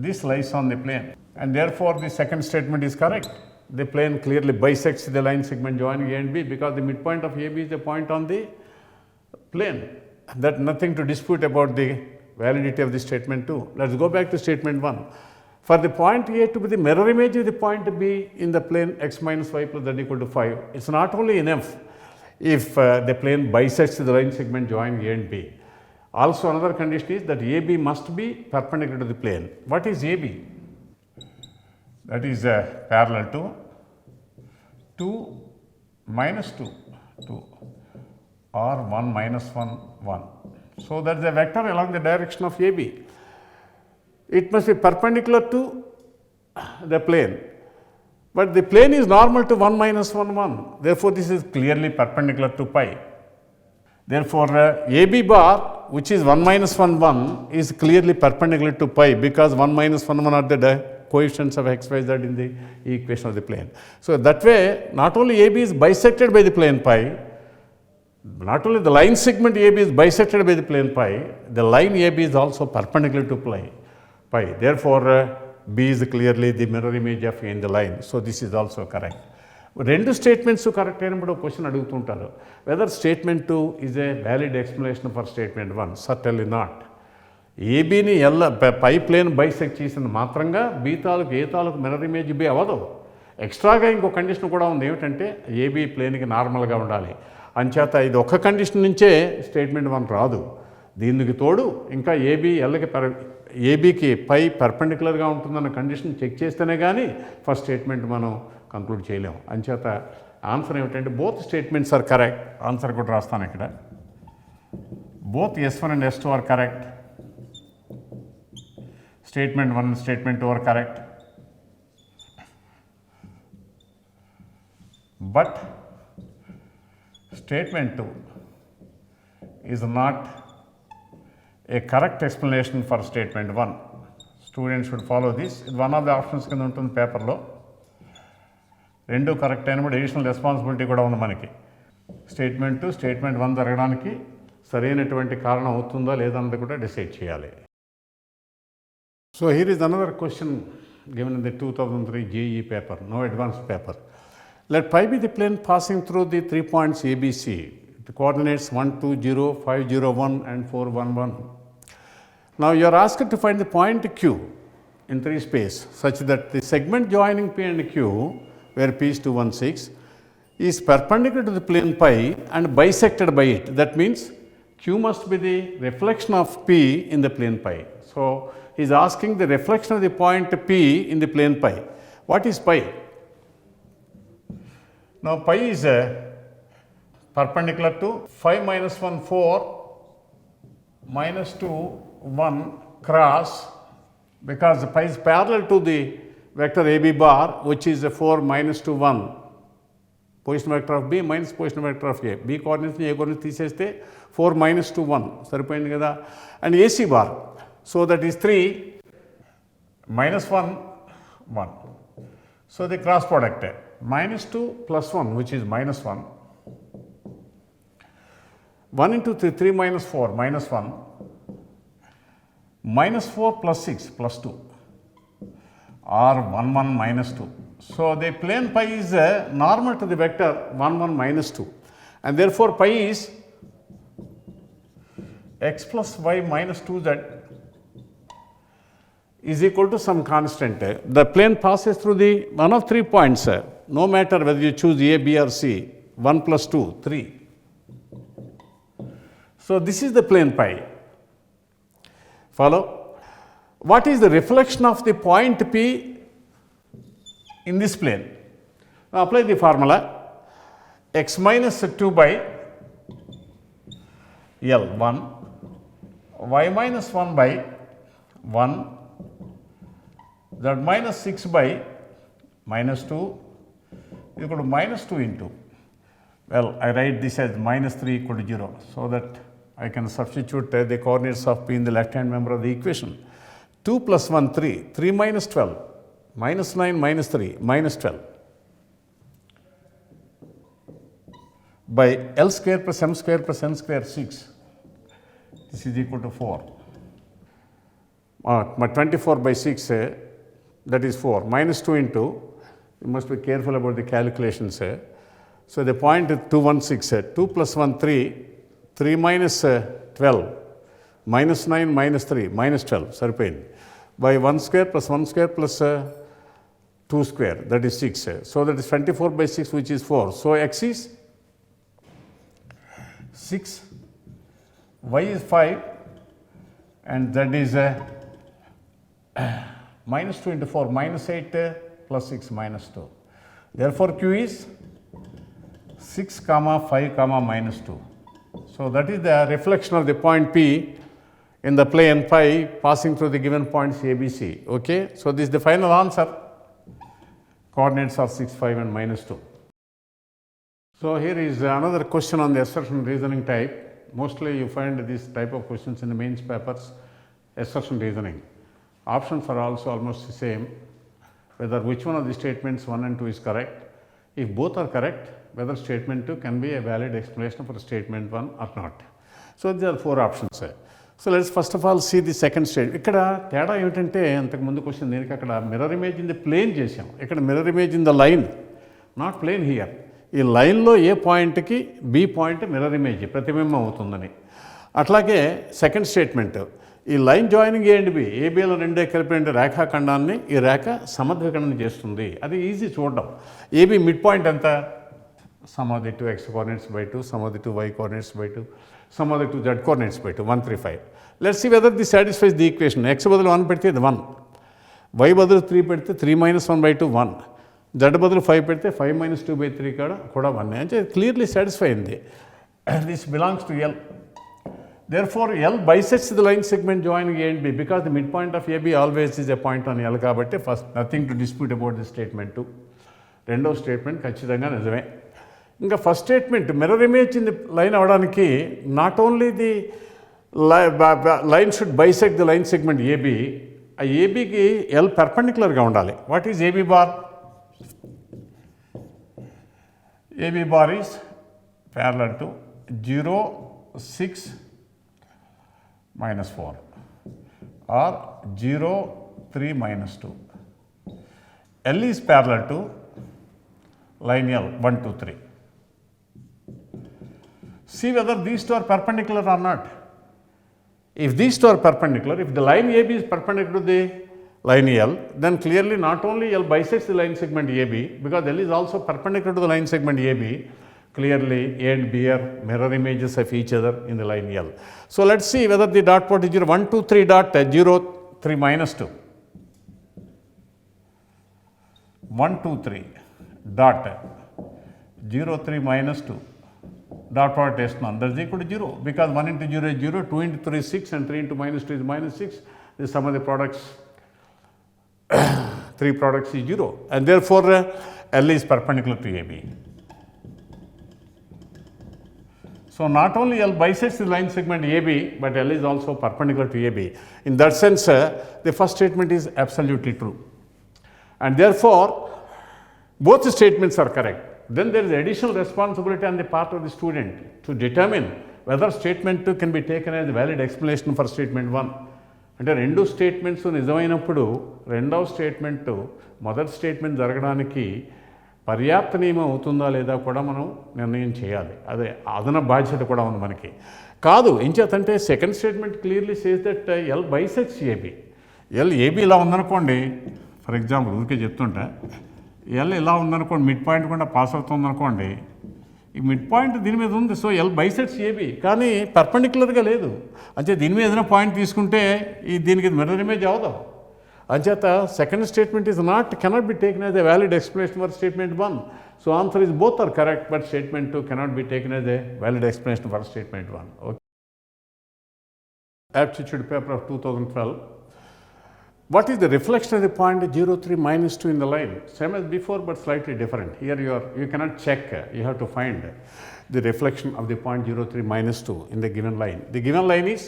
this lies on the plane, and therefore the second statement is correct. The plane clearly bisects the line segment joining A and B because the midpoint of AB is the point on the plane. That nothing to dispute about the validity of the statement 2. Let's go back to statement 1. For the point A to be the mirror image of the point B in the plane x minus y plus z equal to 5, it's not only enough if the plane bisects the line segment joining A and B. Also another condition is that AB must be perpendicular to the plane. What is AB? That is parallel to 2 minus 2, 2, or 1 minus 1 1. So that is a vector along the direction of AB. It must be perpendicular to the plane, but the plane is normal to 1 minus 1 1. Therefore, this is clearly perpendicular to pi. Therefore, AB bar, which is 1 minus 1 1, is clearly perpendicular to pi, because 1 minus 1 1 are the coefficients of x, y, z in the equation of the plane. So that way, not only AB is bisected by the plane pi, not only the line segment AB is bisected by the plane pi, the line AB is also perpendicular to pi. Therefore, B is clearly the mirror image of A in the line. So this is also correct. రెండు statements correct అయినప్పుడు question అడుగుతుంటారు, whether statement 2 is a valid explanation for statement 1. Certainly not. ఏబీని పై plane bisect చేసిన మాత్రంగా be తాలూకు ఏ తాలూకు mirror image B అవ్వదు. ఎక్స్ట్రాగా ఇంకో కండిషన్ కూడా ఉంది, ఏమిటంటే ఏబీ ప్లేన్కి నార్మల్గా ఉండాలి. అంచేత ఇది ఒక్క కండిషన్ నుంచే స్టేట్మెంట్ 1 రాదు. దీనికి తోడు ఇంకా ఏబీకి పై పర్పెండిక్యులర్గా ఉంటుందన్న కండిషన్ చెక్ చేస్తేనే కానీ ఫస్ట్ స్టేట్మెంట్ మనం కంక్లూడ్ చేయలేము. అంచేత ఆన్సర్ ఏమిటంటే both statements are correct. Answer కూడా రాస్తాను ఇక్కడ. Both S1 and S2 are correct. Statement 1 and statement 2 are correct. But statement 2 is not a correct explanation for statement 1. Students should follow this. It one of the options కింద ఉంటుంది పేపర్లో. రెండు correct అయినప్పుడు additional responsibility కూడా ఉంది మనకి. Statement 2 statement 1 జరగడానికి సరైనటువంటి కారణం అవుతుందా లేదన్నది కూడా డిసైడ్ చేయాలి. So here is another question given in the 2003 JEE paper, no advance paper. Let pi be the plane passing through the 3 points ABC. The coordinates 1 2 0 5 0 1 and 4 1 1. Now you are asked to find the point Q in 3 space such that the segment joining P and Q, where P is 216, is perpendicular to the plane pi and bisected by it. That means Q must be the reflection of P in the plane pi. So he is asking the reflection of the point P in the plane pi. What is pi? Now pi is a perpendicular to 5 minus 1 4 minus 2 1 cross, because pi is parallel to the vector AB bar, which is a 4 minus 2 1 position vector of B minus position vector of A. B coordinates A coordinates తీసేస్తే 4 minus 2 1 సరిపోయింది కదా. And AC bar, so that is 3 minus 1 1. So the cross product minus 2 plus 1, which is minus 1. 1 into 3, 3 minus 4, minus 1, minus 4 plus 6 plus 2, or 1 1 minus 2. So the plane pi is normal to the vector 1 1 minus 2, and therefore pi is x plus y minus 2z is equal to some constant. The plane passes through the one of 3 points, no matter whether you choose A, B or C. 1 plus 2, 3. So this is the plane pi. Follow? What is the reflection of the point P in this plane? Now apply the formula. X minus 2 by L 1, y minus 1 by 1, z minus 6 by minus 2 equal to minus 2 into, well, I write this as minus 3 equal to 0, so that I can substitute the coordinates of P in the left hand member of the equation. 2 plus 1 3, 3 minus 12, minus 9 minus 3, minus 12 by L square plus M square plus N square 6. This is equal to 4. 24 by 6, that is 4. Minus 2 into, you must be careful about the calculations. So the point is 216, 2 plus 1 3, 3 minus 12, minus 9 minus 3, minus 12, సరిపోయింది, by 1 square plus 1 square plus 2 square, that is 6. So that is 24 by 6, which is 4. So x is 6, y is 5, and that is minus 2 into 4, minus 8 plus 6, minus 2. Therefore, Q is 6 comma 5 comma minus 2. So that is the reflection of the point P in the plane phi passing through the given points ABC. Okay, so this is the final answer. Coordinates are 6, 5 and -2. So here is another question on the assertion reasoning type. Mostly you find this type of questions in the mains papers, assertion reasoning. Options are also almost the same, whether which one of the statements 1 and 2 is correct. If both are correct, whether statement 2 can be a valid explanation for statement 1 or not. So there are 4 options. So let's first of all see the second statement. ఇక్కడ తేడా ఏమిటంటే అంతకు ముందు question దీనికి అక్కడ mirror image in the plane చేసాం, ఇక్కడ mirror image in the line, not plane here. ఈ లైన్లో ఏ పాయింట్కి బి పాయింట్ మిర్రర్ ఇమేజ్ ప్రతిబింబం అవుతుందని. అట్లాగే సెకండ్ స్టేట్మెంట్, ఈ line joining A and B, ఏబిలో రెండే కలిపిన రేఖాఖండాన్ని ఈ రేఖ సమద్విఖండం చేస్తుంది. అది ఈజీ చూడడం. ఏబి మిడ్ పాయింట్ ఎంత, sum of the 2 x coordinates by 2, sum of the 2 y coordinates by 2, sum of the 2 z coordinates by 2, 1, 3, 5. Let's see whether this satisfies the equation. X బదులు 1 పెడితే ఇది 1, y బదులు 3 పెడితే 3 minus 1 by 2 1, z బదులు 5 పెడితే 5 minus 2 by 3 కూడా 1. అంటే clearly satisfy అయింది. This belongs to L. Therefore, L bisects the line segment joining A and B because the midpoint of AB always is a point on L కాబట్టి first nothing to dispute about the statement 2. రెండో statement ఖచ్చితంగా నిజమే. ఇంకా first statement mirror image in the line అవడానికి not only the line should bisect the line segment A B, ఆ ఏబికి L పర్పెండిక్యులర్గా ఉండాలి. What is A B bar? A B bar is parallel to 0, 6, -4 or 0, 3, -2. L is parallel to line L 1, 2, 3. See whether these two are perpendicular or not. If these two are perpendicular, if the line AB is perpendicular to the line L, then clearly not only L bisects the line segment AB, because L is also perpendicular to the line segment AB, clearly A and B are mirror images of each other in the line L. So let's see whether the dot point is 0, 1, 2, 3 dot 0, 3, -2. 1, 2, 3 dot 0, 3, -2. Dot product is none, that is equal to 0 because 1 into 0 is 0, 2 into 3 is 6 and 3 into -2 is -6. This sum of the products, 3 products is 0 and therefore L is perpendicular to AB. So not only L bisects the line segment AB, but L is also perpendicular to AB. In that sense, the first statement is absolutely true and therefore both the statements are correct. Then there is additional responsibility on the part of the student to determine whether statement 2 can be taken as a valid explanation for statement 1. అంటే రెండు statements నిజమైనప్పుడు రెండవ statement మొదటి statement జరగడానికి పర్యాప్త నియమం అవుతుందా లేదా కూడా మనం నిర్ణయం చేయాలి. అదే అదన బాధ్యత కూడా ఉంది మనకి. కాదు ఎంచేతంటే second statement clearly says that L bisects A B. L A B ఇలా ఉందనుకోండి, ఫర్ ఎగ్జాంపుల్ ఊరికే చెప్తుంటా, ఎల్ ఇలా ఉందనుకోండి, మిడ్ పాయింట్ కూడా పాస్ అవుతుంది అనుకోండి, ఈ మిడ్ పాయింట్ దీని మీద ఉంది, సో ఎల్ బైసెట్స్ ఏబి కానీ పర్పెండిక్యులర్గా లేదు. అంటే దీని మీద ఏదైనా పాయింట్ తీసుకుంటే ఈ దీనికి మిర్రర్ ఇమేజ్ అవదు. అంచేత second statement is cannot be taken as a valid explanation for statement 1. So answer is both are correct but statement 2 cannot be taken as a valid explanation for statement 1. Okay. AppStore paper of 2012. What is the reflection of the point 0, 3, -2 in the line? Same as before but slightly different. Here you cannot check, you have to find the reflection of the point 0, 3, -2 in the given line. The given line is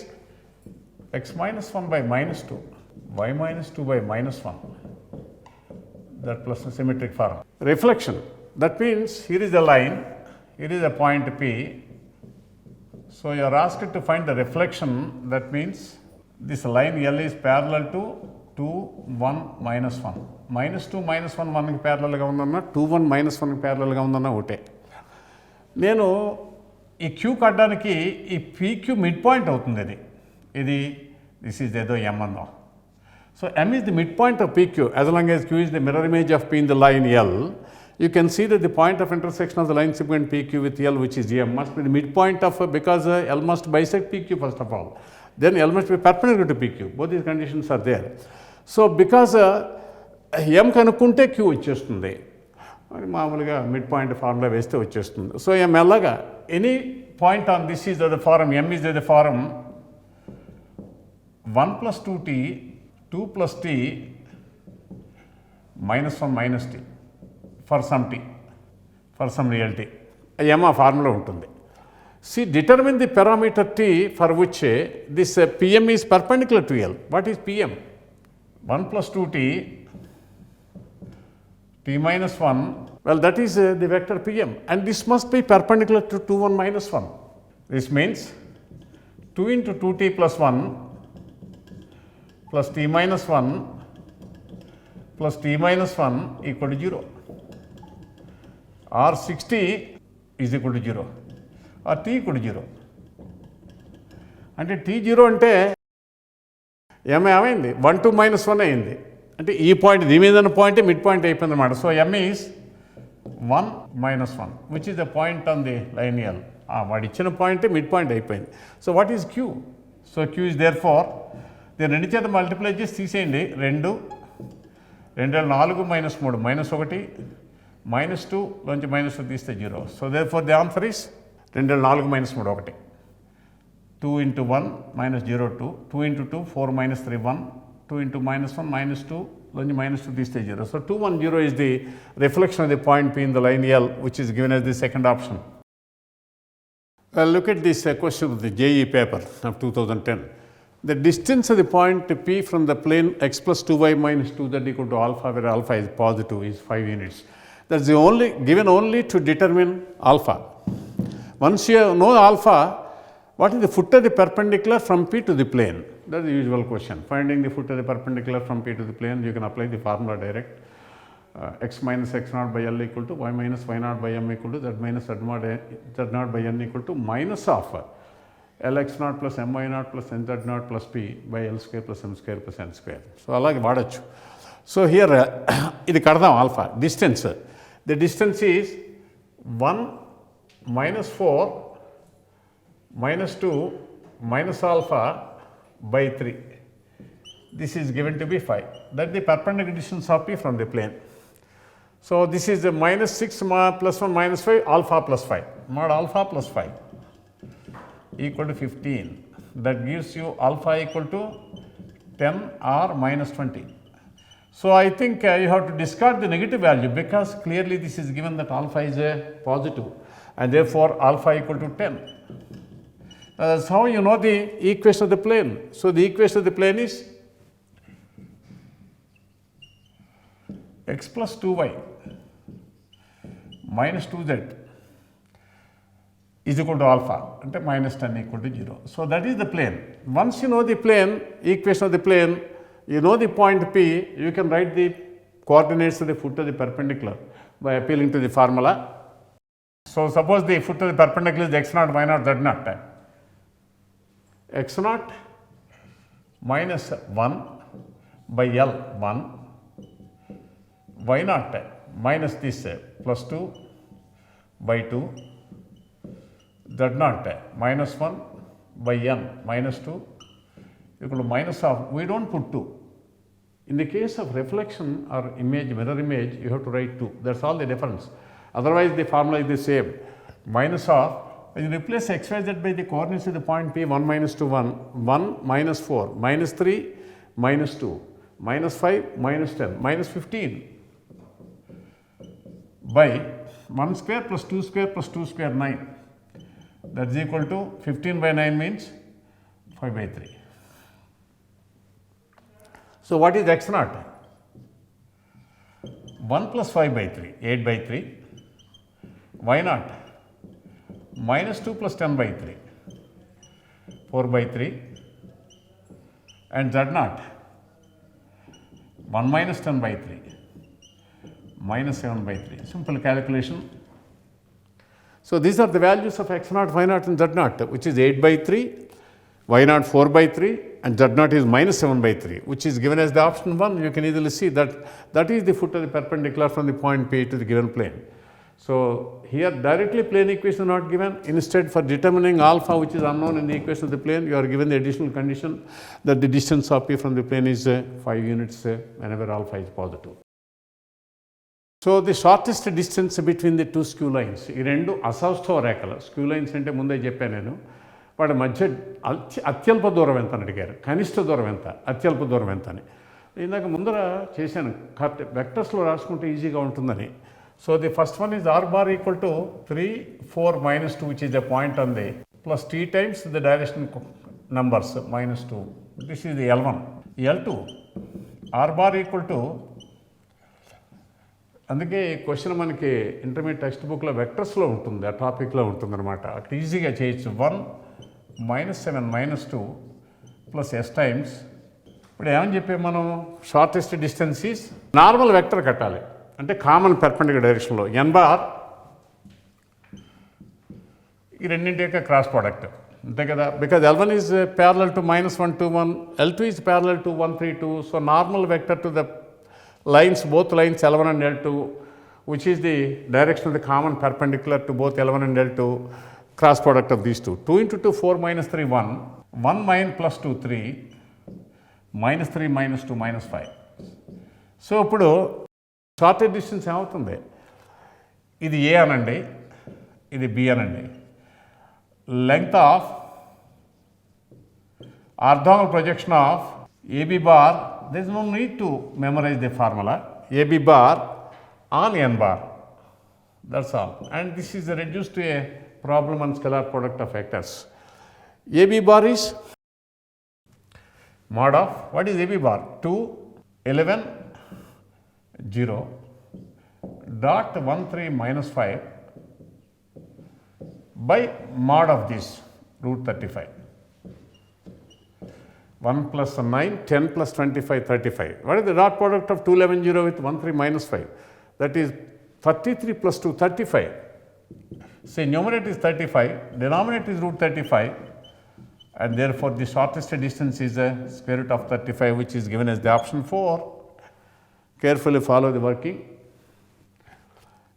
x -1 by -2, y -2 by -1, that plus a symmetric form. Reflection, that means here is a line, here is a point P. So you are asked to find the reflection, that means this line L is parallel to 2, 1, -1. -2, -1 1కి ప్యారలల్గా ఉందన్నా, 2, 1, -1కి ప్యారలల్గా ఉందన్నా ఒకటే. నేను ఈ queue కట్టడానికి ఈ పీక్యూ మిడ్ పాయింట్ అవుతుంది. ఇది దిస్ ఈజ్ ఏదో ఎం అందాం. So M is the mid point of P Q. As long as Q is the mirror image of P in the line L, you can see that the point of intersection of the line segment PQ with L, which is M, must be the midpoint of, because L must bisect PQ first of all. Then L must be perpendicular to PQ. Both these conditions are there. So because M కనుక్కుంటే Q వచ్చేస్తుంది. అని మామూలుగా mid point formula వేస్తే వచ్చేస్తుంది. So మెల్లగా any point on this is the form m is the form 1 + 2t 2 + t -1 - t for some t for some real t m ఆ formula ఉంటుంది. See, determine the parameter t for which this Pm is perpendicular to L. What is Pm? 1 + 2t t - 1. Well, that is the vector Pm, and this must be perpendicular to 2 1 - 1. This means 2 × 2t + 1 plus t - 1 plus t - 1 equal to 0, or 60 is equal to 0. ఆ t కూడా 0 అంటే t 0 అంటే ఏమైంది 1 2 -1 అయింది. అంటే ఈ point దీని మీద ఉన్న పాయింట్ మిడ్ పాయింట్ అయిపోయింది అనమాట. So m is 1 - 1 which is the point on the line L. వాడు ఇచ్చిన పాయింట్ మిడ్ పాయింట్ అయిపోయింది. So what is q? So q is therefore దీని రెండు చేత మల్టిప్లై చేసి తీసేయండి. 2 2 4 - 3 -1 -2 లోంచి -2 తీస్తే 0. So therefore the answer is 2 4 - 3 1 2 × 1 -0 2 2 × 2 4 - 3 1 2 × -1 -2 లోంచి -2 తీస్తే 0. So 2 1 0 is the reflection of the point P in the line L, which is given as the second option. Look at this question of the JEE paper of 2010. The distance of the point P from the plane x + 2y - 2z equal to alpha, where alpha is positive, is 5 units. That's the only given only to determine alpha. Once you know alpha, what is the foot of the perpendicular from P to the plane? That is the usual question. Finding the foot of the perpendicular from P to the plane, you can apply the formula direct. X - x0 by L equal to y - y0 by m equal to z - z0 by n equal to minus of Lx0 plus my0 plus nz0 plus p by L² plus m² plus n². So అలాగే వాడచ్చు. So here ఇది కడదాం alpha distance. The distance is 1 -4 -2 minus alpha by 3. This is given to be 5. That is the perpendicular distance of P from the plane. So this is the -6 plus 1 -5 alpha plus 5. Mod alpha plus 5 equal to 15. That gives you alpha equal to 10 or -20. So I think you have to discard the negative value, because clearly this is given that alpha is a positive, and therefore alpha equal to 10. That's how you know the equation of the plane. So the equation of the plane is x plus 2y minus 2z is equal to alpha, and minus 10 equal to 0. So that is the plane. Once you know the plane, equation of the plane, you know the point P, you can write the coordinates of the foot of the perpendicular by appealing to the formula. So suppose the foot of the perpendicular is x0, y0, z0. x0 minus 1 by L 1, y0 minus this plus 2 by 2, z0 minus 1 by n minus 2 equal to minus of, we don't put 2. In the case of reflection or image, mirror image, you have to write 2. That's all the difference. Otherwise the formula is the same. Minus of, when you replace x, y, z by the coordinates of the point P, 1 - 2 1, 1 - 4, -3, -2, -5, -10, -15 by 1² plus 2² plus 2² 9. That is equal to 15 by 9 means 5 by 3. So what is x0? 1 plus 5 by 3, 8 by 3. y0 minus 2 plus 10 by 3, 4 by 3. And z0 1 minus 10 by 3, minus 7 by 3. Simple calculation. So these are the values of x0, y0 and z0, which is 8 by 3, y0 4 by 3, and z0 is -7 by 3, which is given as the option 1. You can easily see that that is the foot of the perpendicular from the point P to the given plane. So here directly plane equation not given. Instead, for determining alpha, which is unknown in the equation of the plane, you are given the additional condition that the distance of P from the plane is 5 units whenever alpha is positive. So the shortest distance between the two skew lines, ఈ రెండు అసౌష్ఠవ రేఖలు. Skew lines అంటే ముందే చెప్పాను నేను, వాటి మధ్య అత్యల్ప దూరం ఎంత అని అడిగారు. కనిష్ట దూరం ఎంత, అత్యల్ప దూరం ఎంత అని. ఇందాక ముందర చేశాను, కరెక్ట్ వెక్టర్స్లో రాసుకుంటే ఈజీగా ఉంటుందని. So the first one is r bar equal to 3, 4, -2, which is a point on the plus t times the direction numbers -2. This is the L1. L2 r bar equal to, అందుకే ఈ question మనకి intermediate text బుక్లో వెక్టర్స్లో ఉంటుంది, ఆ టాపిక్లో ఉంటుంది అనమాట. అక్కడ ఈజీగా చేయొచ్చు. 1 -7 -2 ప్లస్ s టైమ్స్. ఇప్పుడు ఏమని చెప్పాము మనం, shortest distance is normal vector కట్టాలి, అంటే కామన్ పెర్పెండిక్యులర్ డైరెక్షన్లో n బార్ ఈ రెండింటి యొక్క క్రాస్ ప్రోడక్ట్ అంతే కదా. Because L1 is parallel to -1 2 1, L2 is parallel to 1 3 2. So normal vector to the lines, both lines L1 and L2, which is the direction of the common perpendicular to both L1 and L2, cross product of these two. 2 into 2 4 -3 1, 1 minus plus 2 3, -3 -2 -5. So ఇప్పుడు shortest distance ఏమవుతుంది, ఇది A అనండి, ఇది B అనండి. Length of orthogonal projection of AB bar, there is no need to memorize the formula, AB bar on n bar, that's all. And this is reduced to a problem on scalar product of vectors. AB bar is mod of, what is AB bar? 2 11 0 dot 1 3 -5 by mod of this √35. 1 plus 9, 10 plus 25, 35. What is the dot product of 211 with 13 -5? That is 33 plus 2, 35. Say numerator is 35, denominator is √35, and therefore the shortest distance is the square root of 35, which is given as the option 4. Carefully follow the working.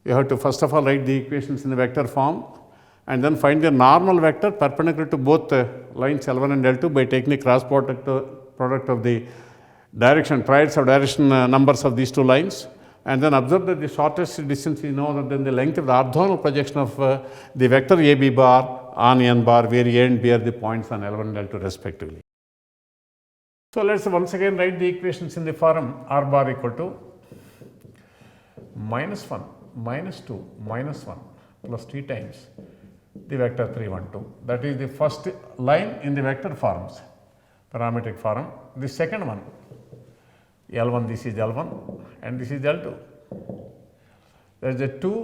You have to first of all write the equations in the vector form, and then find the normal vector perpendicular to both lines L1 and L2 by taking the cross product of the direction, triads of direction numbers of these two lines, and then observe that the shortest distance is no other than the length of the orthogonal projection of the vector AB bar on n bar, where A and B are the points on L1 and L2 respectively. So let's once again write the equations in the form r bar equal to -1 -2 -1 plus t times the vector 3 1 2. That is the first line in the vector forms, parametric form. The second one, L1, this is L1 and this is L2. There is a 2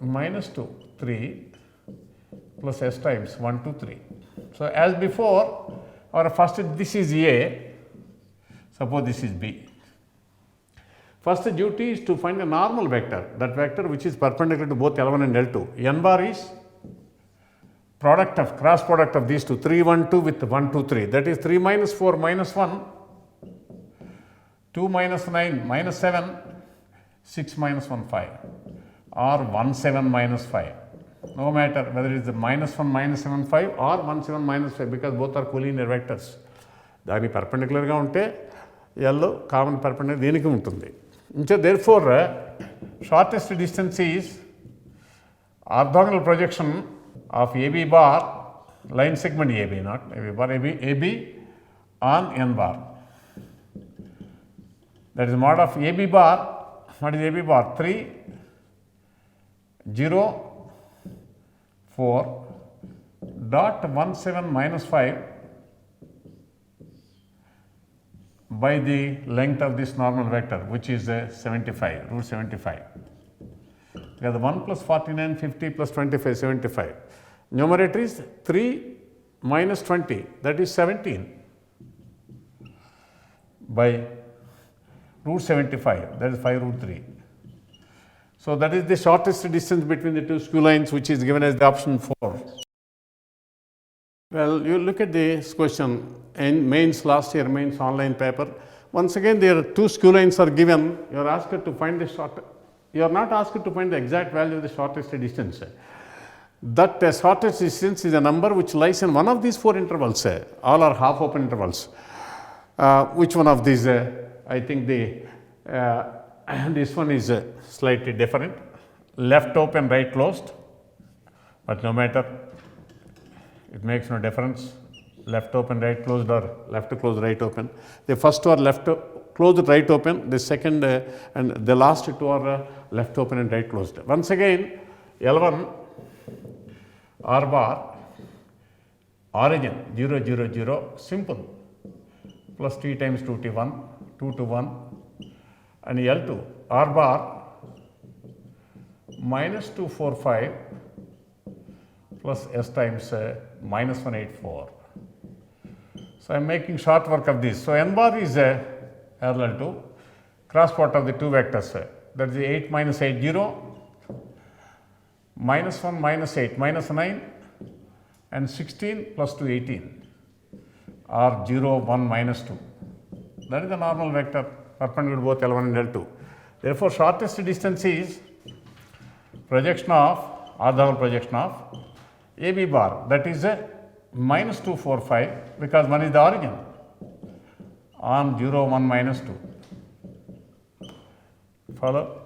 -2 3 plus s times 1 2 3. So as before, our first, this is A, suppose this is B. First duty is to find a normal vector, that vector which is perpendicular to both L1 and L2. N bar is product of, cross product of these two, 3 1 2 with 1 2 3. That is 3 - 4 -1, 2 -9 -7, 6 -1 5, or 1 7 -5. No matter whether it is -1 -7 5 or 1 7 -5, because both are collinear vectors. దాని పర్పెండిక్యులర్గా ఉంటే L common perpendicular దీనికి ఉంటుంది. Therefore shortest distance is orthogonal projection of AB bar, line segment AB, not AB bar, AB on n bar. That is mod of AB bar. What is AB bar? 3 0 4 dot 1 7 -5 by the length of this normal vector, which is 75, √75. We have the 1 plus 49 50 plus 25 75. Numerator is 3 minus 20, that is 17 by √75, that is 5 √3. So that is the shortest distance between the two skew lines, which is given as the option 4. Well, you look at this question in mains, last year mains online paper. Once again, there are two skew lines are given. You are asked to find the you are not asked to find the exact value of the shortest distance. That shortest distance is a number which lies in one of these 4 intervals. All are half open intervals. Which one of these? I think the This one is slightly different. Left open, right closed, but no matter, it makes no difference. Left open, right closed, or left closed, right open. The first two are left closed, right open. The second and the last two are left open and right closed. Once again, L1 R bar origin 0 0 0 simple plus t times 2t1 2 to 1, and L2 R bar minus 245 plus s times minus 184. So I am making short work of this. So n bar is parallel to cross product of the two vectors, that is 8 minus 8 0, minus 1 minus 8 minus 9, and 16 plus 2 18, or 0 1 minus 2. That is the normal vector perpendicular to both L1 and L2. Therefore, shortest distance is projection of orthogonal projection of AB bar, that is minus 245, because one is the origin, on 0 1 minus 2. Follow?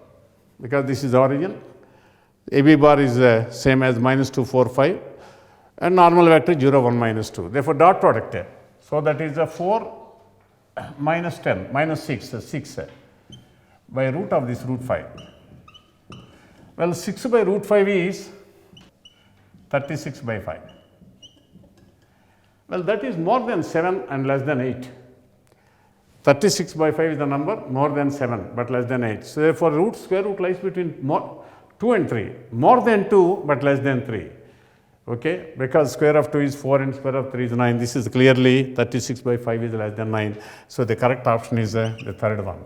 Because this is the origin, AB bar is same as minus 245, and normal vector 0 1 minus 2. Therefore, dot product. So that is 4 minus 10 minus 6 by root of this root 5. Well, 6 by root 5 is 36 by 5. Well, that is more than 7 and less than 8. 36 by 5 is the number more than 7 but less than 8. So therefore, square root lies between 2 and 3, more than 2 but less than 3. Okay, because square of 2 is 4 and square of 3 is 9. This is clearly 36 by 5 is less than 9. So the correct option is the third one.